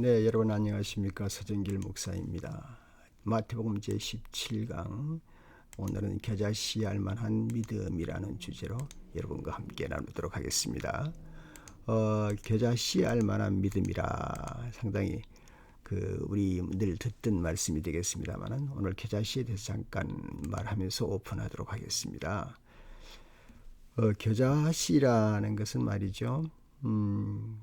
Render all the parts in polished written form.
네, 여러분 안녕하십니까? 서정길 목사입니다. 마태복음 제17강 오늘은 겨자씨 알만한 믿음이라는 주제로 여러분과 함께 나누도록 하겠습니다. 겨자씨 알만한 믿음이라 상당히 우리 늘 듣던 말씀이 되겠습니다만 오늘 겨자씨에 대해서 잠깐 말하면서 오픈하도록 하겠습니다. 겨자씨라는 것은 말이죠.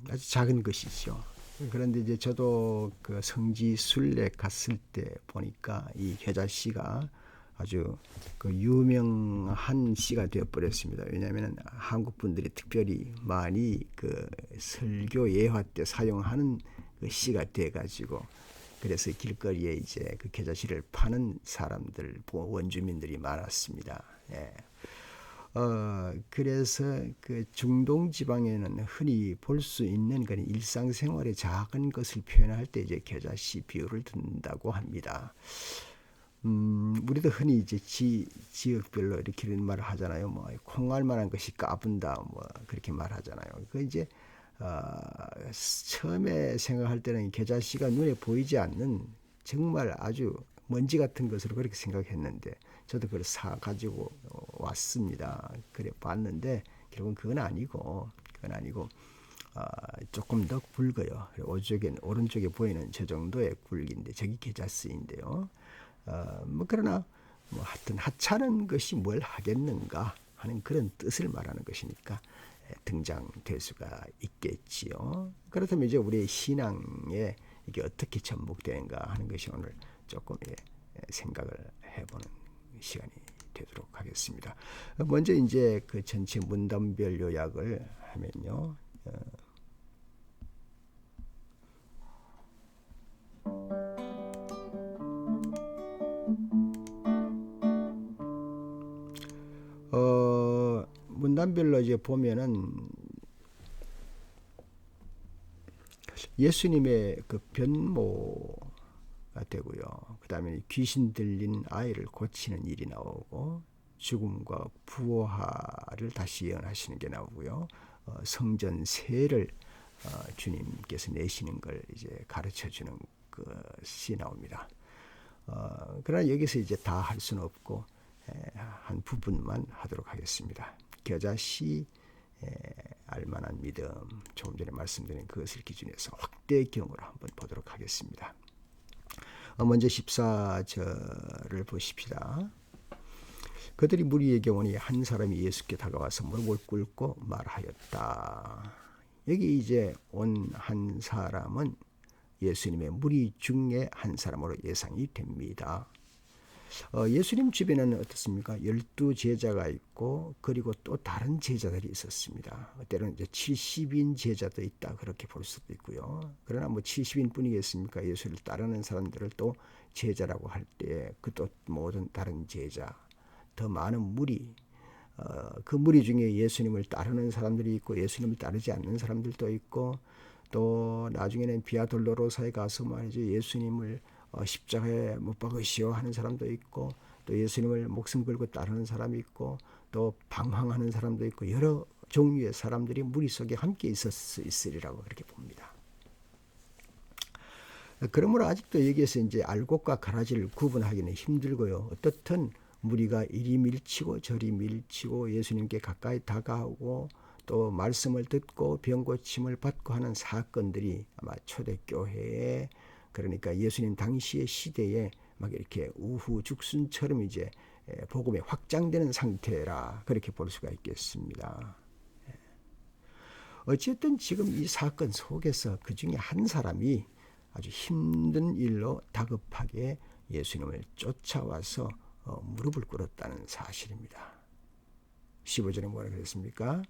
아주 작은 것이죠. 그런데 이제 저도 그 성지 순례 갔을 때 보니까 이 겨자씨가 아주 유명한 씨가 되어 버렸습니다. 왜냐하면 한국 분들이 특별히 많이 설교 예화 때 사용하는 그 씨가 돼 가지고 그래서 길거리에 이제 그 겨자씨를 파는 사람들 원주민들이 많았습니다. 예. 그래서 그 중동 지방에는 흔히 볼 수 있는 그런 일상생활의 작은 것을 표현할 때 이제 겨자씨 비유를 든다고 합니다. 우리도 흔히 이제 지역별로 이렇게 이런 말을 하잖아요. 뭐 콩알만한 것이 까분다, 뭐 그렇게 말하잖아요. 그 이제 처음에 생각할 때는 겨자씨가 눈에 보이지 않는 정말 아주 먼지 같은 것으로 그렇게 생각했는데 저도 그걸 사 가지고 왔습니다. 그래 봤는데 결국은 그건 아니고 조금 더 굵어요. 오른쪽에 보이는 저 정도의 굵기인데 저기 겨자씨인데요. 뭐 그러나 뭐 하여튼 하찮은 것이 뭘 하겠는가 하는 그런 뜻을 말하는 것이니까 등장될 수가 있겠지요. 그렇다면 이제 우리의 신앙에 이게 어떻게 접목되는가 하는 것이 오늘 조금 생각을 해보는 시간이 되도록 하겠습니다. 먼저 이제 그 전체 문단별 요약을 하면요. 문단별로 이제 보면은 예수님의 그 변모가 되고요. 그 다음에 귀신 들린 아이를 고치는 일이 나오고 죽음과 부활을 다시 예언하시는 게 나오고요. 성전 세를 주님께서 내시는 걸 이제 가르쳐 주는 것이 나옵니다. 그러나 여기서 이제 다 할 수는 없고 한 부분만 하도록 하겠습니다. 겨자씨 알만한 믿음, 조금 전에 말씀드린 그것을 기준해서 확대경으로 한번 보도록 하겠습니다. 먼저 14절을 보십시다. 그들이 무리에게 오니 한 사람이 예수께 다가와서 무릎을 꿇고 말하였다. 여기 이제 온 한 사람은 예수님의 무리 중에 한 사람으로 예상이 됩니다. 예수님 주변에는 어떻습니까? 12제자가 있고 그리고 또 다른 제자들이 있었습니다. 때로는 이제 70인 제자도 있다 그렇게 볼 수도 있고요. 그러나 뭐 70인 뿐이겠습니까? 예수를 따르는 사람들을 또 제자라고 할 때 그 또 모든 다른 제자 더 많은 무리 그 무리 중에 예수님을 따르는 사람들이 있고 예수님을 따르지 않는 사람들도 있고 또 나중에는 비아 돌로로사에 가서 말이죠. 예수님을 십자가에 못 박으시오 하는 사람도 있고 또 예수님을 목숨 걸고 따르는 사람이 있고 또 방황하는 사람도 있고 여러 종류의 사람들이 무리 속에 함께 있으리라고 그렇게 봅니다. 그러므로 아직도 여기에서 이제 알곡과 가라지를 구분하기는 힘들고요. 어떻든 무리가 이리 밀치고 저리 밀치고 예수님께 가까이 다가오고 또 말씀을 듣고 병 고침을 받고 하는 사건들이 아마 초대교회에 그러니까 예수님 당시의 시대에 막 이렇게 우후죽순처럼 이제 복음이 확장되는 상태라 그렇게 볼 수가 있겠습니다. 어쨌든 지금 이 사건 속에서 그 중에 한 사람이 아주 힘든 일로 다급하게 예수님을 쫓아와서 무릎을 꿇었다는 사실입니다. 15절에 뭐라 그랬습니까?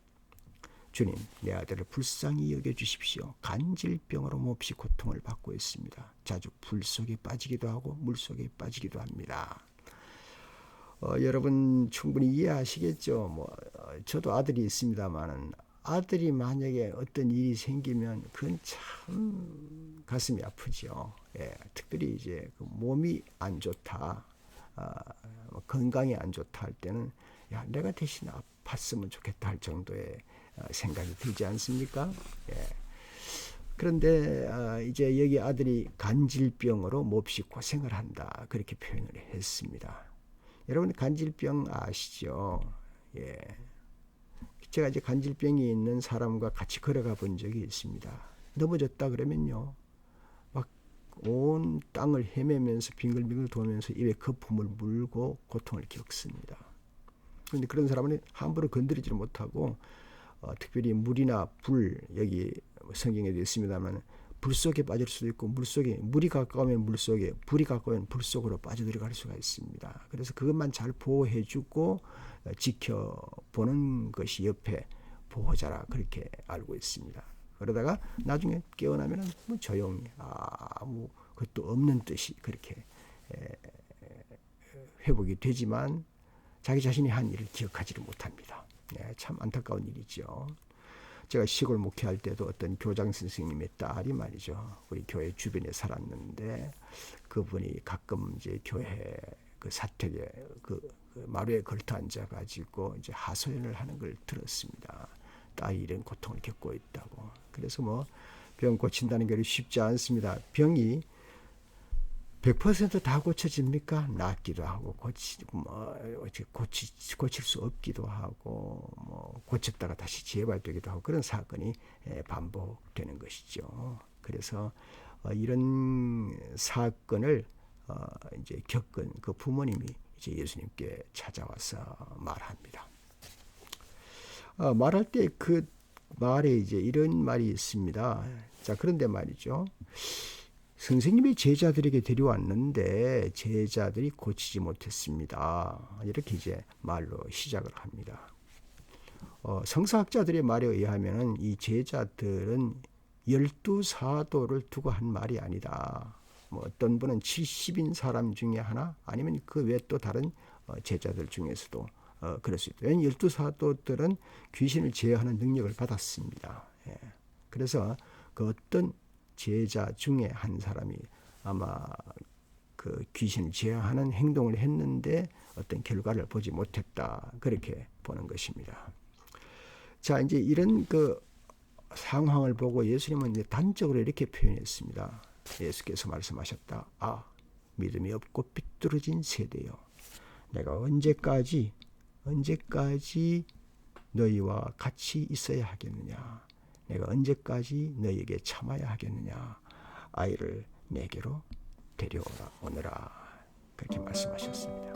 주님, 내 아들을 불쌍히 여겨주십시오. 간질병으로 몹시 고통을 받고 있습니다. 자주 불 속에 빠지기도 하고 물 속에 빠지기도 합니다. 여러분 충분히 이해하시겠죠? 저도 아들이 있습니다만은 아들이 만약에 어떤 일이 생기면 그건 참 가슴이 아프죠. 특별히 이제 몸이 안 좋다, 건강이 안 좋다 할 때는 내가 대신 아팠으면 좋겠다 할 정도의 생각이 들지 않습니까? 그런데 이제 여기 아들이 간질병으로 몹시 고생을 한다. 그렇게 표현을 했습니다. 여러분 간질병 아시죠? 예. 제가 이제 간질병이 있는 사람과 같이 걸어가 본 적이 있습니다. 넘어졌다 그러면요. 막 온 땅을 헤매면서 빙글빙글 도면서 입에 거품을 물고 고통을 겪습니다. 그런데 그런 사람은 함부로 건드리지를 못하고 특별히 물이나 불, 여기 성경에도 있습니다만 불 속에 빠질 수도 있고 물이 가까우면 물 속에, 불이 가까우면 불 속으로 빠져들어갈 수가 있습니다. 그래서 그것만 잘 보호해주고 지켜보는 것이 옆에 보호자라 그렇게 알고 있습니다. 그러다가 나중에 깨어나면 뭐 조용히 아무 것도 없는 듯이 그렇게 회복이 되지만 자기 자신이 한 일을 기억하지를 못합니다. 참 안타까운 일이죠. 제가 시골 목회할 때도 어떤 교장 선생님의 딸이 말이죠. 우리 교회 주변에 살았는데 그분이 가끔 이제 교회 그 사택에 그 마루에 걸터 앉아가지고 이제 하소연을 하는 걸 들었습니다. 딸이 이런 고통을 겪고 있다고. 그래서 뭐 병 고친다는 게 쉽지 않습니다. 병이 100% 다 고쳐집니까? 낫기도 하고 고칠 수 없기도 하고 뭐 고쳤다가 다시 재발되기도 하고 그런 사건이 반복되는 것이죠. 그래서 이런 사건을 이제 겪은 그 부모님이 이제 예수님께 찾아와서 말합니다. 말할 때 그 말에 이제 이런 말이 있습니다. 자, 그런데 말이죠. 선생님이 제자들에게 데려왔는데 제자들이 고치지 못했습니다. 이렇게 이제 말로 시작을 합니다. 성서학자들의 말에 의하면 이 제자들은 12사도를 두고 한 말이 아니다. 뭐 어떤 분은 70인 사람 중에 하나 아니면 그 외 또 다른 제자들 중에서도 그럴 수 있다. 왜냐하면 12사도들은 귀신을 제어하는 능력을 받았습니다. 예. 그래서 그 어떤 제자 중에 한 사람이 아마 그 귀신을 제어하는 행동을 했는데 어떤 결과를 보지 못했다. 그렇게 보는 것입니다. 자, 이제 이런 그 상황을 보고 예수님은 이제 단적으로 이렇게 표현했습니다. 예수께서 말씀하셨다. 믿음이 없고 삐뚤어진 세대요. 내가 언제까지 너희와 같이 있어야 하겠느냐. 내가 언제까지 너희에게 참아야 하겠느냐. 아이를 내게로 데려오느라. 그렇게 말씀하셨습니다.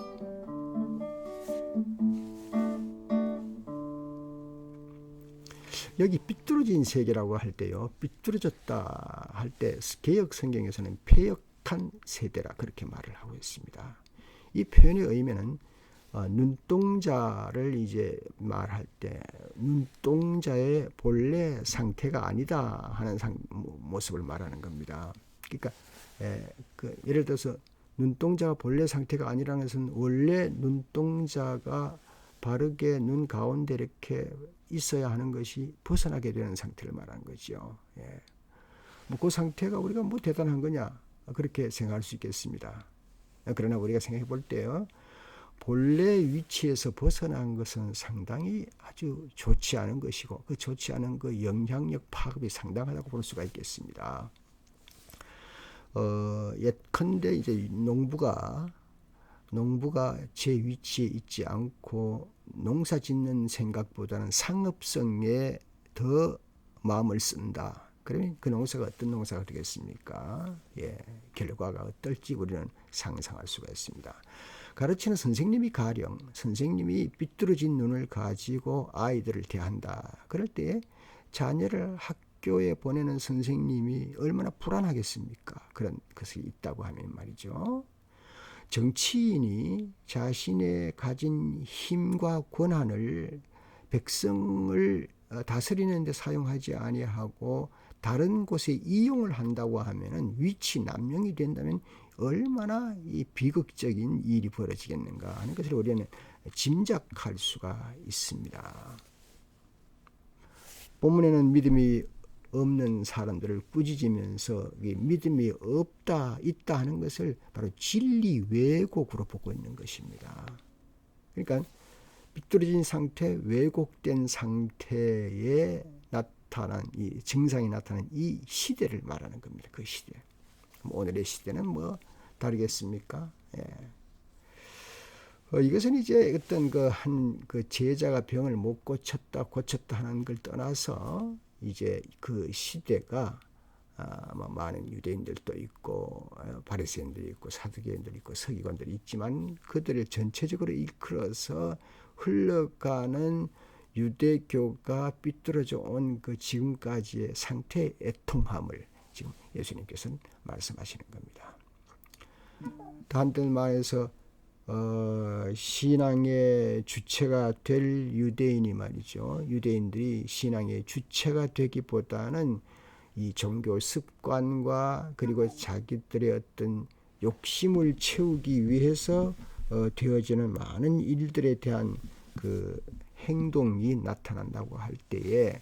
여기 삐뚤어진 세계라고 할 때요. 삐뚤어졌다 할 때 개역 성경에서는 패역한 세대라 그렇게 말을 하고 있습니다. 이 표현의 의미는 눈동자를 이제 말할 때 눈동자의 본래 상태가 아니다 하는 모습을 말하는 겁니다. 그러니까 예를 들어서 눈동자가 본래 상태가 아니라는 것은 원래 눈동자가 바르게 눈 가운데 이렇게 있어야 하는 것이 벗어나게 되는 상태를 말하는 거죠. 그 상태가 우리가 뭐 대단한 거냐 그렇게 생각할 수 있겠습니다. 그러나 우리가 생각해 볼 때요. 본래 위치에서 벗어난 것은 상당히 아주 좋지 않은 것이고 그 좋지 않은 그 영향력 파급이 상당하다고 볼 수가 있겠습니다. 예컨대 이제 농부가 제 위치에 있지 않고 농사 짓는 생각보다는 상업성에 더 마음을 쓴다. 그러면 그 농사가 어떤 농사가 되겠습니까? 결과가 어떨지 우리는 상상할 수가 있습니다. 가르치는 선생님이 선생님이 삐뚤어진 눈을 가지고 아이들을 대한다. 그럴 때 자녀를 학교에 보내는 선생님이 얼마나 불안하겠습니까? 그런 것이 있다고 하면 말이죠. 정치인이 자신의 가진 힘과 권한을 백성을 다스리는 데 사용하지 아니하고 다른 곳에 이용을 한다고 하면은 위치 남용이 된다면 얼마나 이 비극적인 일이 벌어지겠는가 하는 것을 우리는 짐작할 수가 있습니다. 본문에는 믿음이 없는 사람들을 꾸짖으면서 믿음이 있다 하는 것을 바로 진리 왜곡으로 보고 있는 것입니다. 그러니까 삐뚤어진 상태, 왜곡된 상태에 나타난 이 증상이 나타난 이 시대를 말하는 겁니다. 그 시대. 오늘의 시대는 뭐 다르겠습니까? 예. 이것은 이제 어떤 그 제자가 병을 못 고쳤다 하는 걸 떠나서 이제 그 시대가 많은 유대인들도 있고 바리새인들이 있고 사두개인들이 있고 서기관들이 있지만 그들을 전체적으로 이끌어서 흘러가는 유대교가 삐뚤어져 온 그 지금까지의 상태의 애통함을 지금 예수님께서는 말씀하시는 겁니다. 한들 말해서 신앙의 주체가 될 유대인이 말이죠. 유대인들이 신앙의 주체가 되기보다는 이 종교 습관과 그리고 자기들의 어떤 욕심을 채우기 위해서 되어지는 많은 일들에 대한 그 행동이 나타난다고 할 때에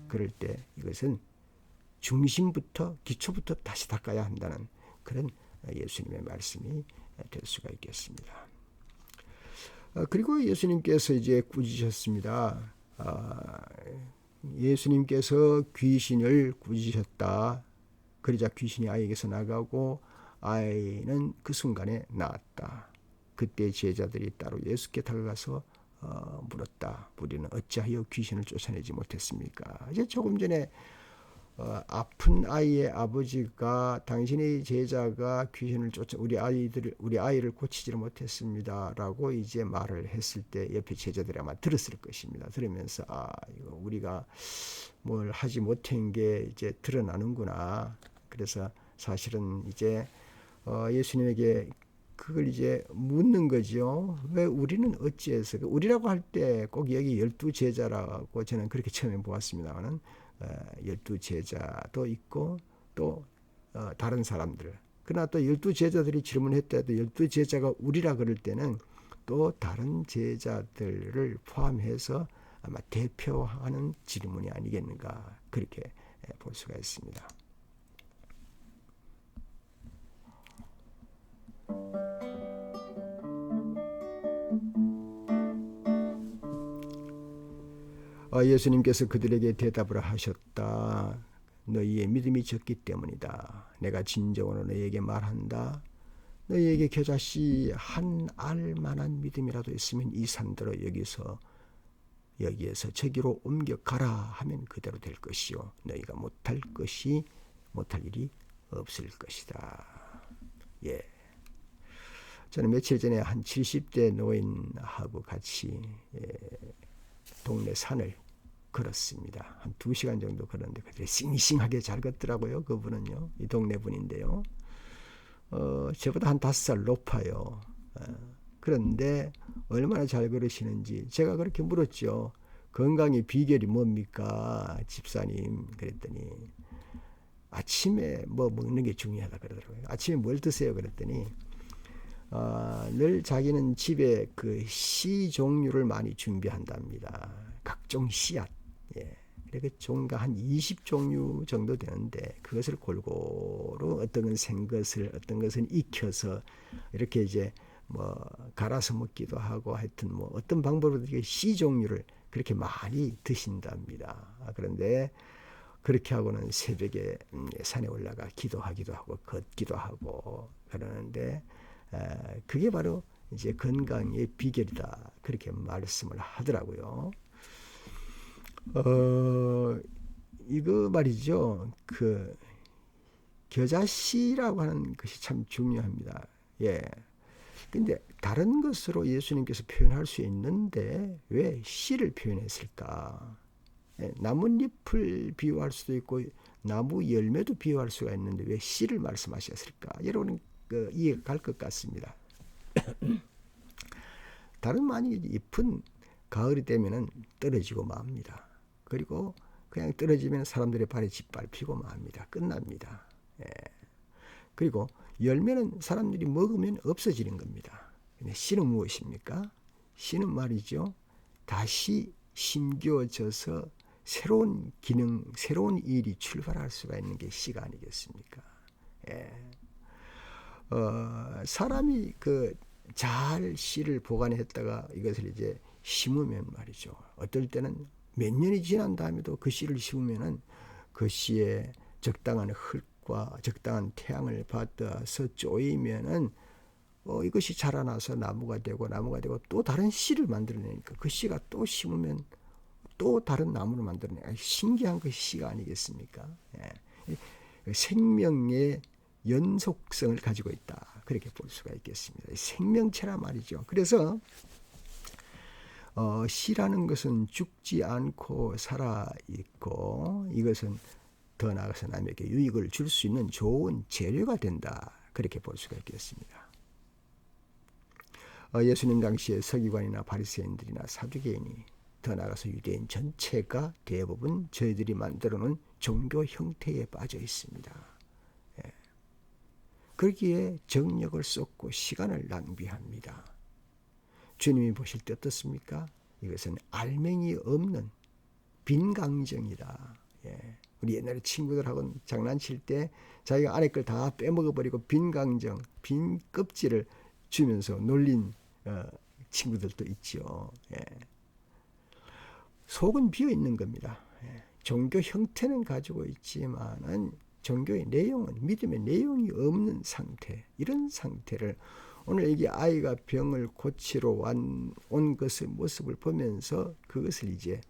그럴 때 이것은 중심부터 기초부터 다시 닦아야 한다는 그런 예수님의 말씀이 될 수가 있겠습니다. 그리고 예수님께서 이제 꾸짖으셨습니다. 예수님께서 귀신을 꾸짖으셨다. 그러자 귀신이 아이에게서 나가고 아이는 그 순간에 나았다. 그때 제자들이 따로 예수께 다가가서 물었다. 우리는 어찌하여 귀신을 쫓아내지 못했습니까? 이제 조금 전에 아픈 아이의 아버지가 당신의 제자가 귀신을 쫓아 우리 아이를 고치지를 못했습니다라고 이제 말을 했을 때 옆에 제자들이 아마 들었을 것입니다. 들으면서 이거 우리가 뭘 하지 못한 게 이제 드러나는구나. 그래서 사실은 이제 예수님에게 그걸 이제 묻는 거죠. 왜 우리는 어찌해서 우리라고 할 때 꼭 여기 12제자라고 저는 그렇게 처음에 보았습니다만은 12제자도 있고 또 다른 사람들. 그러나 또 12제자들이 질문했다 해도 12제자가 우리라 그럴 때는 또 다른 제자들을 포함해서 아마 대표하는 질문이 아니겠는가 그렇게 볼 수가 있습니다. 예수님께서 그들에게 대답을 하셨다. 너희의 믿음이 적기 때문이다. 내가 진정으로 너희에게 말한다. 너희에게 겨자씨 한 알만한 믿음이라도 있으면 이 산더러 여기에서 저기로 옮겨 가라 하면 그대로 될 것이요. 너희가 못할 일이 없을 것이다. 예. 저는 며칠 전에 한 70대 노인하고 같이 동네 산을 걸었습니다. 한 2시간 정도 걸었는데 그들이 싱싱하게 잘 걷더라고요. 그분은요. 이 동네 분인데요. 저보다 한 5살 높아요. 그런데 얼마나 잘 걸으시는지 제가 그렇게 물었죠. 건강의 비결이 뭡니까? 집사님. 그랬더니 아침에 뭐 먹는 게 중요하다 그러더라고요. 아침에 뭘 드세요? 그랬더니 늘 자기는 집에 그 씨 종류를 많이 준비한답니다. 각종 씨앗. 예. 그 종가 한 20종류 정도 되는데 그것을 골고루 어떤 건 생것을 어떤 것은 익혀서 이렇게 이제 뭐 갈아서 먹기도 하고 하여튼 뭐 어떤 방법으로 씨 종류를 그렇게 많이 드신답니다. 그런데 그렇게 하고는 새벽에 산에 올라가 기도하기도 하고 걷기도 하고 그러는데 그게 바로 이제 건강의 비결이다. 그렇게 말씀을 하더라고요. 이거 말이죠. 그 겨자씨라고 하는 것이 참 중요합니다. 예. 근데 다른 것으로 예수님께서 표현할 수 있는데 왜 씨를 표현했을까? 예, 나뭇잎을 비유할 수도 있고 나무 열매도 비유할 수가 있는데 왜 씨를 말씀하셨을까? 여러분 이해가 갈 것 같습니다. 다른 많이 잎은 가을이 되면은 떨어지고 맙니다. 그리고 그냥 떨어지면 사람들의 발에 짓밟히고 맙니다. 끝납니다. 예. 그리고 열매는 사람들이 먹으면 없어지는 겁니다. 근데 씨는 무엇입니까? 씨는 말이죠. 다시 심겨져서 새로운 기능, 새로운 일이 출발할 수가 있는 게 씨가 아니겠습니까? 예. 사람이 잘 씨를 보관했다가 이것을 이제 심으면 말이죠. 어떨 때는 몇 년이 지난 다음에도 그 씨를 심으면은 그 씨에 적당한 흙과 적당한 태양을 받아서 쪼이면은 이것이 자라나서 나무가 되고 또 다른 씨를 만들어내니까 그 씨가 또 심으면 또 다른 나무를 만들어내. 신기한 그 씨가 아니겠습니까? 예. 생명의 연속성을 가지고 있다. 그렇게 볼 수가 있겠습니다. 생명체라 말이죠. 그래서 씨라는 것은 죽지 않고 살아있고 이것은 더 나아가서 남에게 유익을 줄 수 있는 좋은 재료가 된다. 그렇게 볼 수가 있겠습니다. 예수님 당시에 서기관이나 바리새인들이나 사두개인이 더 나아가서 유대인 전체가 대부분 저희들이 만들어놓은 종교 형태에 빠져 있습니다. 예. 그러기에 정력을 쏟고 시간을 낭비합니다. 주님이 보실 때 어떻습니까? 이것은 알맹이 없는 빈강정이다. 예. 우리 옛날에 친구들하고 장난칠 때 자기가 안에 걸 다 빼먹어버리고 빈강정, 빈 껍질을 주면서 놀린 친구들도 있죠. 예. 속은 비어있는 겁니다. 예. 종교 형태는 가지고 있지만은 종교의 내용은, 믿음의 내용이 없는 상태, 이런 상태를 오늘 여기 아이가 병을 고치러 온 것의 모습을 보면서 그것을 이제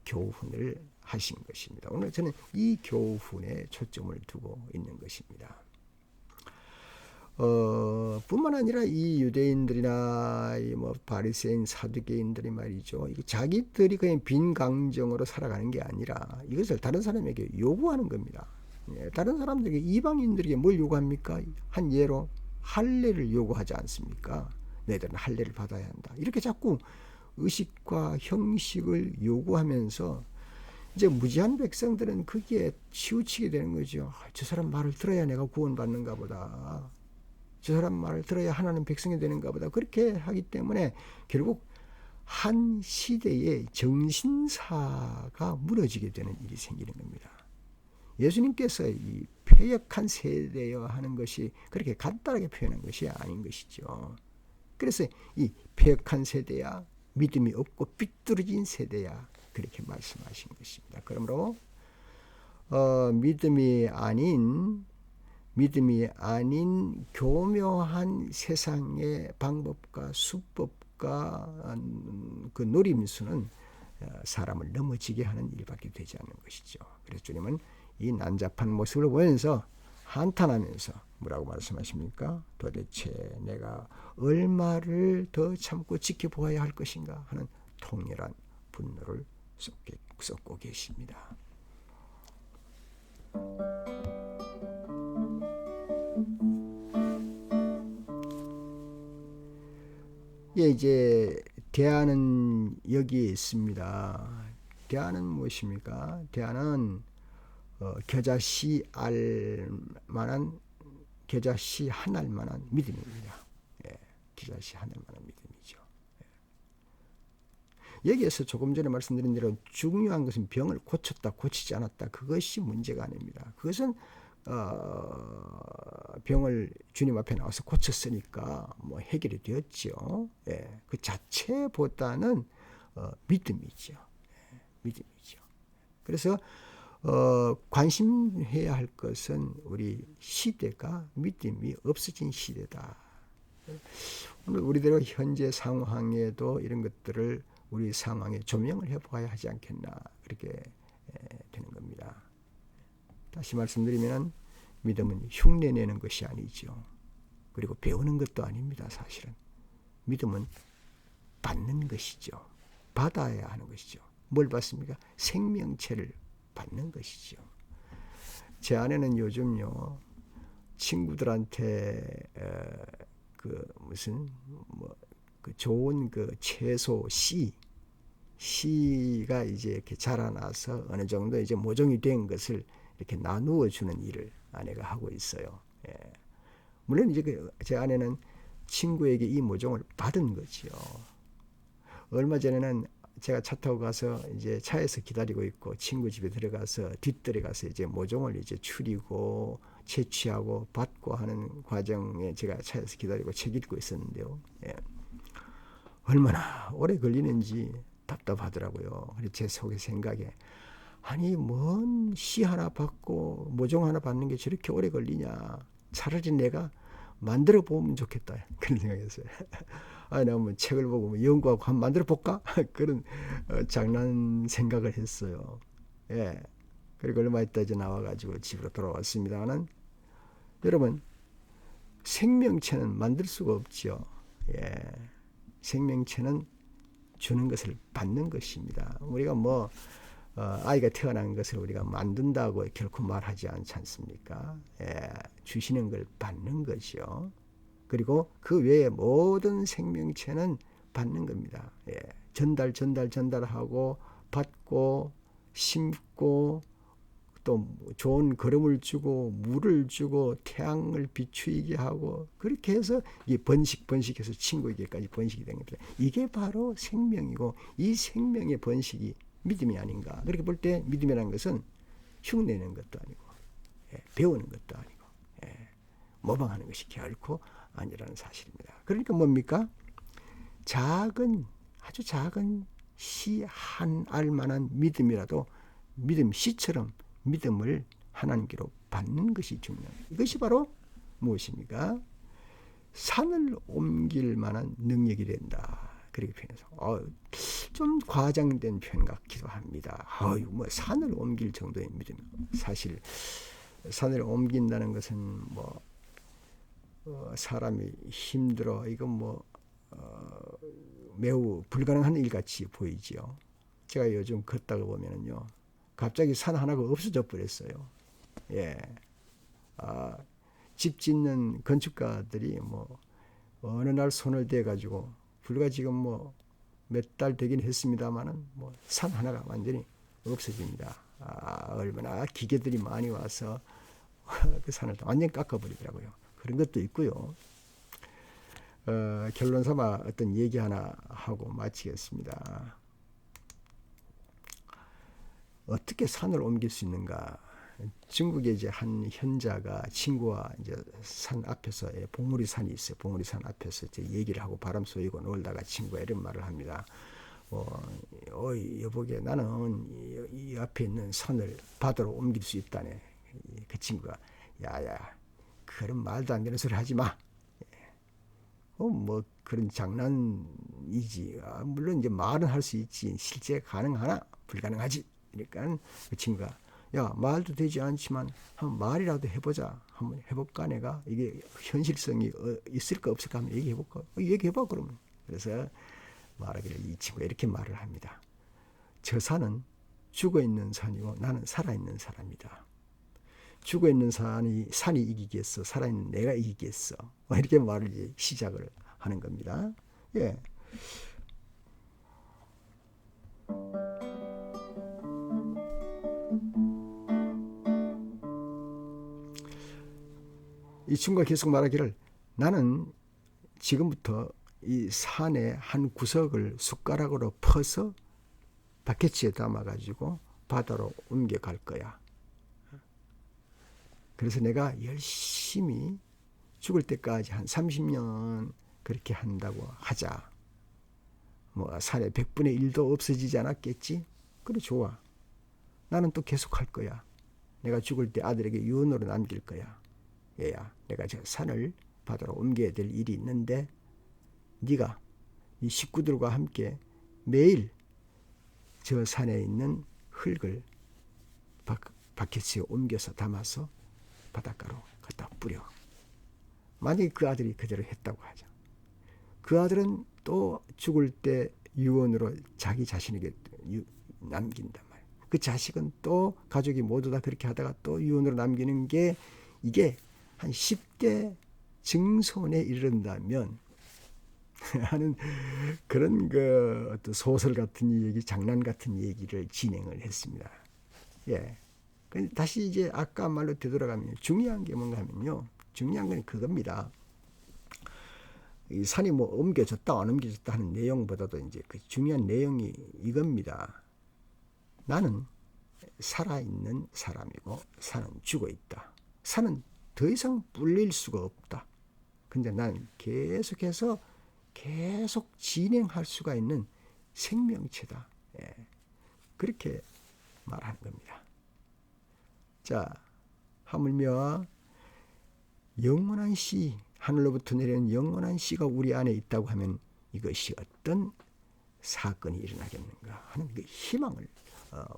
교훈을 하신 것입니다. 오늘 저는 이 교훈에 초점을 두고 있는 것입니다. 뿐만 아니라 이 유대인들이나 바리새인 사두개인들이 말이죠. 자기들이 그냥 빈 강정으로 살아가는 게 아니라 이것을 다른 사람에게 요구하는 겁니다. 다른 사람들에게, 이방인들에게 뭘 요구합니까? 한 예로 할례를 요구하지 않습니까? 너희들은 할례를 받아야 한다. 이렇게 자꾸 의식과 형식을 요구하면서 이제 무지한 백성들은 거기에 치우치게 되는 거죠. 저 사람 말을 들어야 내가 구원받는가 보다. 저 사람 말을 들어야 하나님 백성이 되는가 보다. 그렇게 하기 때문에 결국 한 시대의 정신사가 무너지게 되는 일이 생기는 겁니다. 예수님께서 이 패역한 세대여 하는 것이 그렇게 간단하게 표현한 것이 아닌 것이죠. 그래서 이 패역한 세대야, 믿음이 없고 삐뚤어진 세대야, 그렇게 말씀하신 것입니다. 그러므로 믿음이 아닌 교묘한 세상의 방법과 수법과 그 노림수는 사람을 넘어지게 하는 일밖에 되지 않는 것이죠. 그래서 주님은 이 난잡한 모습을 보면서 한탄하면서 뭐라고 말씀하십니까? 도대체 내가 얼마를 더 참고 지켜보아야 할 것인가 하는 통렬한 분노를 쏟고 계십니다. 예, 이제 대안은 여기에 있습니다. 대안은 무엇입니까? 대안은 겨자씨 한알 만한 믿음입니다. 예, 겨자씨 한알 만한 믿음이죠. 예. 여기에서 조금 전에 말씀드린 대로 중요한 것은 병을 고쳤다, 고치지 않았다. 그것이 문제가 아닙니다. 그것은 병을 주님 앞에 나와서 고쳤으니까 뭐 해결이 되었죠. 예, 그 자체보다는 믿음이죠. 예, 믿음이죠. 그래서 관심해야 할 것은 우리 시대가 믿음이 없어진 시대다. 오늘 우리대로 현재 상황에도 이런 것들을 우리 상황에 조명을 해봐야 하지 않겠나, 그렇게 되는 겁니다. 다시 말씀드리면 믿음은 흉내내는 것이 아니죠. 그리고 배우는 것도 아닙니다. 사실은 믿음은 받는 것이죠. 받아야 하는 것이죠. 뭘 받습니까? 생명체를 받는 것이죠. 제 아내는 요즘요, 친구들한테 그 좋은 그 채소 씨가 이제 이렇게 자라나서 어느 정도 이제 모종이 된 것을 이렇게 나누어 주는 일을 아내가 하고 있어요. 예. 물론 이제 제 아내는 친구에게 이 모종을 받은 거지요. 얼마 전에는 제가 차 타고 가서 이제 차에서 기다리고 있고 친구 집에 들어가서 뒷뜰에 가서 이제 모종을 이제 추리고 채취하고 받고 하는 과정에 제가 차에서 기다리고 책 읽고 있었는데요. 예. 얼마나 오래 걸리는지 답답하더라고요. 그래서 제 속의 생각에 아니 뭔 씨 하나 받고 모종 하나 받는 게 저렇게 오래 걸리냐. 차라리 내가 만들어 보면 좋겠다. 그런 생각이었어요. 아, 내가 뭐 책을 보고 뭐 연구하고 한번 만들어 볼까? 그런 장난 생각을 했어요. 예. 그리고 얼마 있다 이제 나와가지고 집으로 돌아왔습니다만 여러분 생명체는 만들 수가 없죠. 예. 생명체는 주는 것을 받는 것입니다. 우리가 뭐 아이가 태어난 것을 우리가 만든다고 결코 말하지 않지 않습니까? 예, 주시는 걸 받는 거죠. 그리고 그 외에 모든 생명체는 받는 겁니다. 예, 전달하고 받고 심고 또 좋은 걸음을 주고 물을 주고 태양을 비추이게 하고 그렇게 해서 이 번식해서 친구에게까지 번식이 된 겁니다. 이게 바로 생명이고 이 생명의 번식이 믿음이 아닌가. 그렇게 볼 때 믿음이라는 것은 흉내내는 것도 아니고 배우는 것도 아니고 모방하는 것이 결코 아니라는 사실입니다. 그러니까 뭡니까? 아주 작은 씨 한 알만한 믿음이라도 믿음 씨처럼 믿음을 하나님께로 받는 것이 중요합니다. 이것이 바로 무엇입니까? 산을 옮길 만한 능력이 된다. 그렇게 표현해서 좀 과장된 표현 같기도 합니다. 뭐 산을 옮길 정도의 믿음. 사실 산을 옮긴다는 것은 뭐 사람이 힘들어 이건 뭐 매우 불가능한 일같이 보이지요. 제가 요즘 걷다가 보면은요. 갑자기 산 하나가 없어져 버렸어요. 예. 집 짓는 건축가들이 뭐 어느 날 손을 대 가지고 불과 지금 뭐 몇 달 되긴 했습니다만은 뭐 산 하나가 완전히 없어집니다. 얼마나 기계들이 많이 와서 그 산을 완전히 깎아버리더라고요. 그런 것도 있고요. 결론 삼아 어떤 얘기 하나 하고 마치겠습니다. 어떻게 산을 옮길 수 있는가? 중국의 이제 한 현자가 친구와 이제 산 앞에서 봉우리산이 있어요. 봉우리산 앞에서 이제 얘기를 하고 바람 쏘이고 놀다가 친구가 이런 말을 합니다. 여보게 나는 이 앞에 있는 산을 바다로 옮길 수 있다네. 그 친구가 야야 그런 말도 안 되는 소리 하지 마. 뭐 그런 장난이지. 물론 이제 말은 할 수 있지. 실제 가능하나 불가능하지. 그러니까 그 친구가 야 말도 되지 않지만 한번 말이라도 해보자. 한번 해볼까 내가 이게 현실성이 있을까 없을까 한번 얘기해볼까. 얘기해봐 그러면. 그래서 말하기를 이 친구가 이렇게 말을 합니다. 저 산은 죽어있는 산이고 나는 살아있는 사람이다. 죽어있는 산이 이기겠어. 살아있는 내가 이기겠어. 이렇게 말을 이제 시작을 하는 겁니다. 예. 이 친구가 계속 말하기를 나는 지금부터 이 산의 한 구석을 숟가락으로 퍼서 바켓지에 담아가지고 바다로 옮겨갈 거야. 그래서 내가 열심히 죽을 때까지 한 30년 그렇게 한다고 하자. 뭐 산의 100분의 1도 없어지지 않았겠지? 그래 좋아. 나는 또 계속 할 거야. 내가 죽을 때 아들에게 유언으로 남길 거야. 얘야 내가 저 산을 바다로 옮겨야 될 일이 있는데 네가 이 식구들과 함께 매일 저 산에 있는 흙을 바켓에 옮겨서 담아서 바닷가로 갖다 뿌려. 만약에 그 아들이 그대로 했다고 하자. 그 아들은 또 죽을 때 유언으로 자기 자신에게 남긴단 말이야. 그 자식은 또 가족이 모두 다 그렇게 하다가 또 유언으로 남기는 게 이게 한 10대 증손에 이른다면 하는 그런 그 어떤 소설 같은 얘기, 장난 같은 얘기를 진행을 했습니다. 예. 다시 이제 아까 말로 되돌아가면 중요한 게 뭔가 하면요. 중요한 건 그겁니다. 이 산이 뭐 옮겨졌다 안 옮겨졌다 하는 내용보다도 이제 그 중요한 내용이 이겁니다. 나는 살아있는 사람이고 산은 죽어 있다. 산은 더 이상 불릴 수가 없다. 근데 난 계속해서 계속 진행할 수가 있는 생명체다. 예. 그렇게 말하는 겁니다. 자, 하물며 영원한 씨, 하늘로부터 내리는 영원한 씨가 우리 안에 있다고 하면 이것이 어떤 사건이 일어나겠는가 하는 그 희망을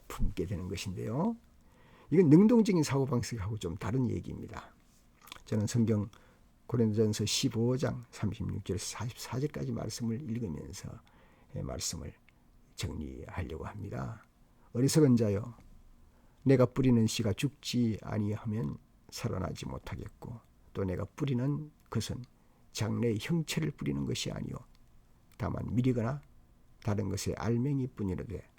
품게 되는 것인데요. 이건 능동적인 사고방식하고 좀 다른 얘기입니다. 저는 성경 고린도전서 15장 36절에서 44절까지 말씀을 읽으면서 말씀을 정리하려고 합니다. 어리석은 자여, 내가 뿌리는 씨가 죽지 아니하면 살아나지 못하겠고, 또 내가 뿌리는 것은 장래의 형체를 뿌리는 것이 아니요 다만 미리거나 다른 것의 알맹이뿐이로되,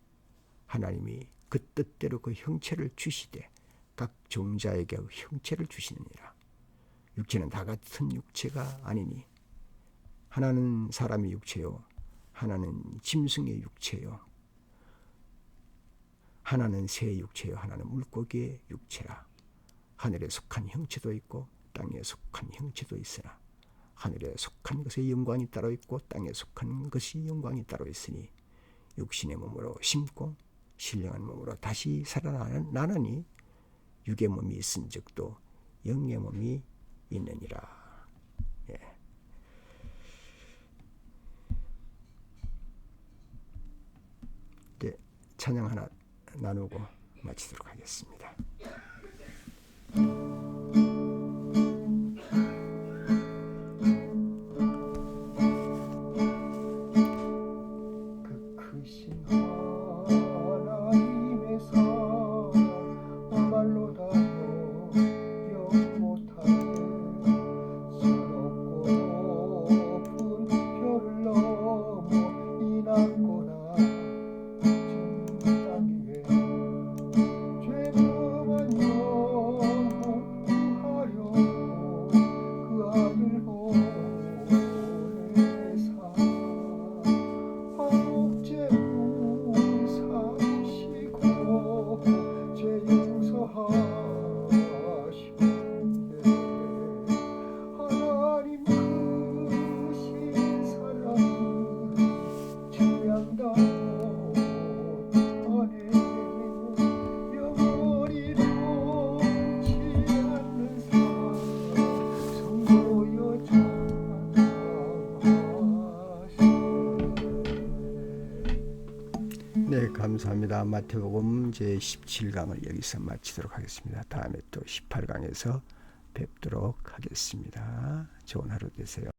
하나님이 그 뜻대로 그 형체를 주시되 각 종자에게 그 형체를 주시느니라. 육체는 다 같은 육체가 아니니 하나는 사람의 육체요, 하나는 짐승의 육체요, 하나는 새의 육체요, 하나는 물고기의 육체라. 하늘에 속한 형체도 있고 땅에 속한 형체도 있으나 하늘에 속한 것의 영광이 따로 있고 땅에 속한 것이 영광이 따로 있으니 육신의 몸으로 심고 신령한 몸으로 다시 살아나느니 육의 몸이 있은 적도 영의 몸이 있느니라. 예. 이제 찬양 하나 나누고 마치도록 하겠습니다. 그 크신 하나님의 사랑 말로 다 표현 못하네. 새롭고 높은 별을 넘어 이 낮고나 진 땅 위에 죄범한 영혼 구하려고 그 아들 보내사 화목제물 삼시고 죄 용서하시는데 하나님 크신 사랑은 증량다 못하네. 영원히 변치 않는 사랑 성도여 찬양하시네. 네, 감사합니다. 마태복음 제 17강을 여기서 마치도록 하겠습니다. 다음에 또 18강에서 뵙도록 하겠습니다. 좋은 하루 되세요.